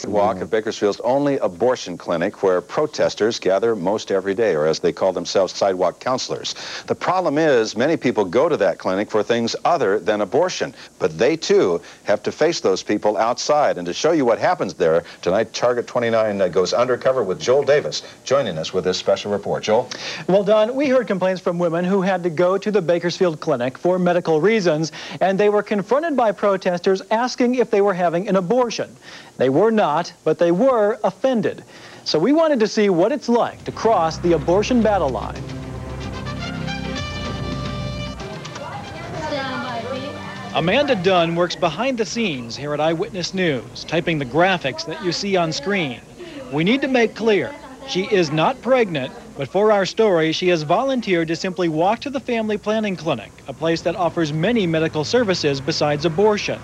Walk at Bakersfield's only abortion clinic where protesters gather most every day, or as they call themselves, sidewalk counselors. The problem is many people go to that clinic for things other than abortion, but they too have to face those people outside. And to show you what happens there, tonight Target 29 goes undercover with Joel Davis joining us with this special report. Joel? Well, Don, we heard complaints from women who had to go to the Bakersfield clinic for medical reasons, and they were confronted by protesters asking if they were having an abortion. They were not, but they were offended. So we wanted to see what it's like to cross the abortion battle line. Amanda Dunn works behind the scenes here at Eyewitness News, typing the graphics that you see on screen. We need to make clear, she is not pregnant, but for our story, she has volunteered to simply walk to the family planning clinic, a place that offers many medical services besides abortion.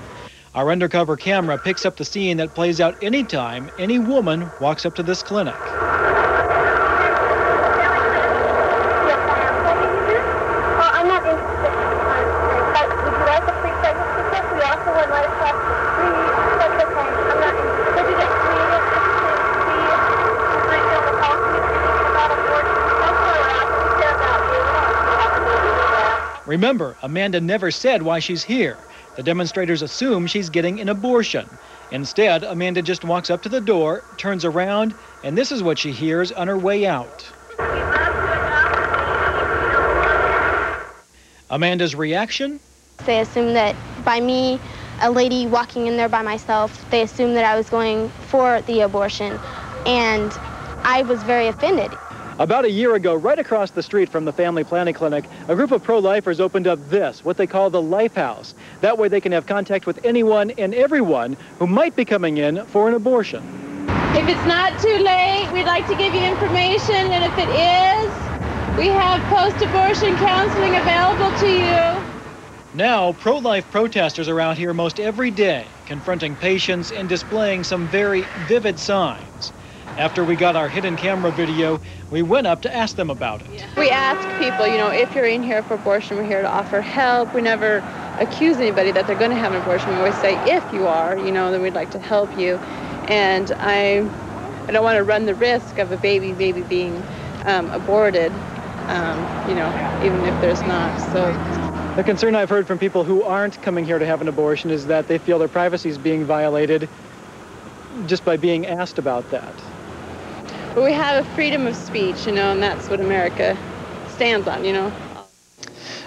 Our undercover camera picks up the scene that plays out anytime any woman walks up to this clinic. I'm not interested. But would you like a free pregnancy test? We also would let us have free. That's okay. I'm not interested. Would you get creative to see if might be able to talk to me about abortion? That's why we're asking. We care about you. We don't have to do that. Remember, Amanda never said why she's here. The demonstrators assume she's getting an abortion. Instead, Amanda just walks up to the door, turns around, and this is what she hears on her way out. Amanda's reaction? They assumed that by me, a lady walking in there by myself, they assumed that I was going for the abortion, and I was very offended. About a year ago, right across the street from the family planning clinic, a group of pro-lifers opened up this, what they call the Life House. That way they can have contact with anyone and everyone who might be coming in for an abortion. If it's not too late, we'd like to give you information, and if it is, we have post-abortion counseling available to you. Now, pro-life protesters are out here most every day, confronting patients and displaying some very vivid signs. After we got our hidden camera video, we went up to ask them about it. We ask people, if you're in here for abortion, we're here to offer help. We never accuse anybody that they're going to have an abortion. We always say, if you are, then we'd like to help you. And I don't want to run the risk of a baby being aborted, even if there's not. So the concern I've heard from people who aren't coming here to have an abortion is that they feel their privacy is being violated just by being asked about that. But we have a freedom of speech, and that's what America stands on,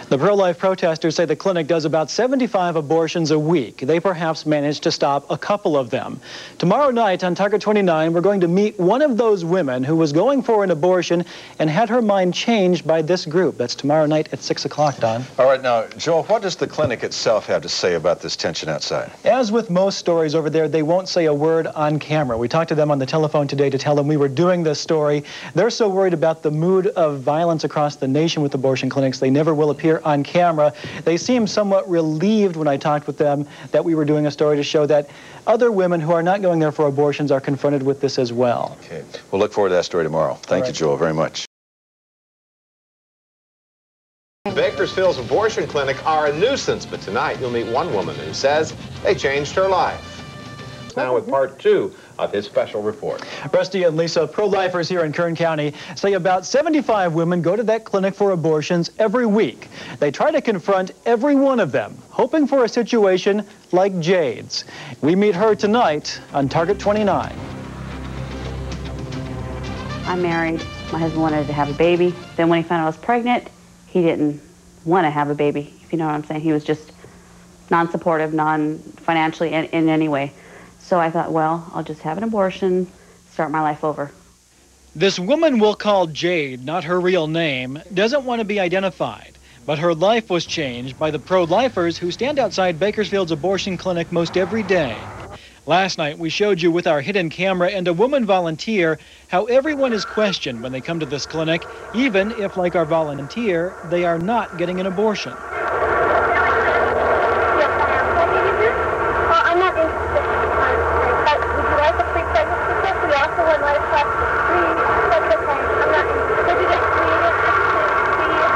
The pro-life protesters say the clinic does about 75 abortions a week. They perhaps managed to stop a couple of them. Tomorrow night on Target 29, we're going to meet one of those women who was going for an abortion and had her mind changed by this group. That's tomorrow night at 6 o'clock, Don. All right, now, Joel, what does the clinic itself have to say about this tension outside? As with most stories over there, they won't say a word on camera. We talked to them on the telephone today to tell them we were doing this story. They're so worried about the mood of violence across the nation with abortion clinics, they never will appear on camera. They seemed somewhat relieved when I talked with them that we were doing a story to show that other women who are not going there for abortions are confronted with this as well. Okay. We'll look forward to that story tomorrow. Thank you, Joel, very much. Bakersfield's abortion clinic are a nuisance, but tonight you'll meet one woman who says they changed her life. Now with part 2 of his special report. Rusty and Lisa, pro-lifers here in Kern County, say about 75 women go to that clinic for abortions every week. They try to confront every one of them, hoping for a situation like Jade's. We meet her tonight on Target 29. I'm married. My husband wanted to have a baby. Then when he found out I was pregnant, he didn't want to have a baby, if you know what I'm saying. He was just non-supportive, non-financially in any way. So I thought, well, I'll just have an abortion, start my life over. This woman we'll call Jade, not her real name, doesn't want to be identified. But her life was changed by the pro-lifers who stand outside Bakersfield's abortion clinic most every day. Last night, we showed you with our hidden camera and a woman volunteer how everyone is questioned when they come to this clinic, even if, like our volunteer, they are not getting an abortion. I'm not interested. But would you like a free pregnancy test? We also would let us have free. That's okay. I'm not interested. Would you get creative to see if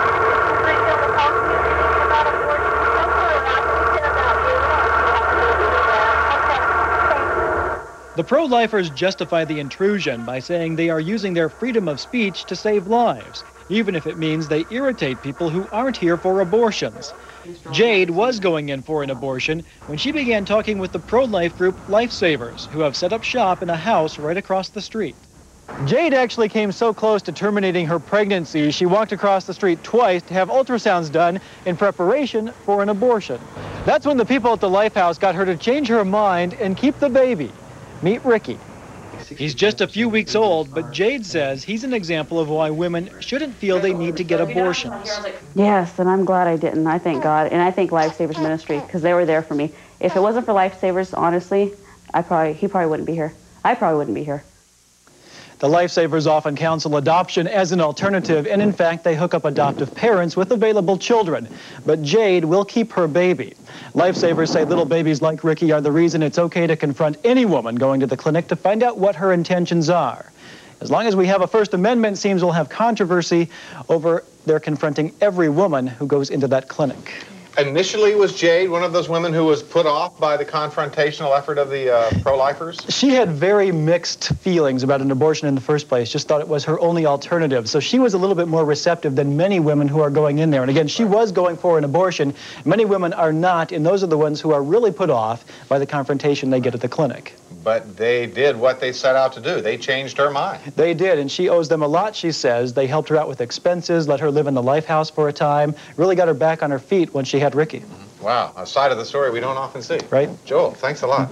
might be able to talk to me about abortion? That's what we're asking. We care about you. We don't have to do that. Okay. Thanks. The pro-lifers justify the intrusion by saying they are using their freedom of speech to save lives, even if it means they irritate people who aren't here for abortions. Jade was going in for an abortion when she began talking with the pro-life group LifeSavers, who have set up shop in a house right across the street. Jade actually came so close to terminating her pregnancy, she walked across the street twice to have ultrasounds done in preparation for an abortion. That's when the people at the Lifehouse got her to change her mind and keep the baby. Meet Ricky. He's just a few weeks old, but Jade says he's an example of why women shouldn't feel they need to get abortions. Yes, and I'm glad I didn't. I thank God, and I thank LifeSavers Ministries because they were there for me. If it wasn't for LifeSavers, honestly, he probably wouldn't be here. I probably wouldn't be here. The Lifesavers often counsel adoption as an alternative, and in fact, they hook up adoptive parents with available children. But Jade will keep her baby. Lifesavers say little babies like Ricky are the reason it's okay to confront any woman going to the clinic to find out what her intentions are. As long as we have a First Amendment, it seems we'll have controversy over their confronting every woman who goes into that clinic. Initially, was Jade one of those women who was put off by the confrontational effort of the pro-lifers? She had very mixed feelings about an abortion in the first place, just thought it was her only alternative. So she was a little bit more receptive than many women who are going in there. And again, she was going for an abortion. Many women are not, and those are the ones who are really put off by the confrontation they get at the clinic. But they did what they set out to do. They changed her mind. They did, and she owes them a lot, she says. They helped her out with expenses, let her live in the Lifehouse for a time, really got her back on her feet when she had Ricky. Wow, a side of the story we don't often see. Right. Joel, thanks a lot.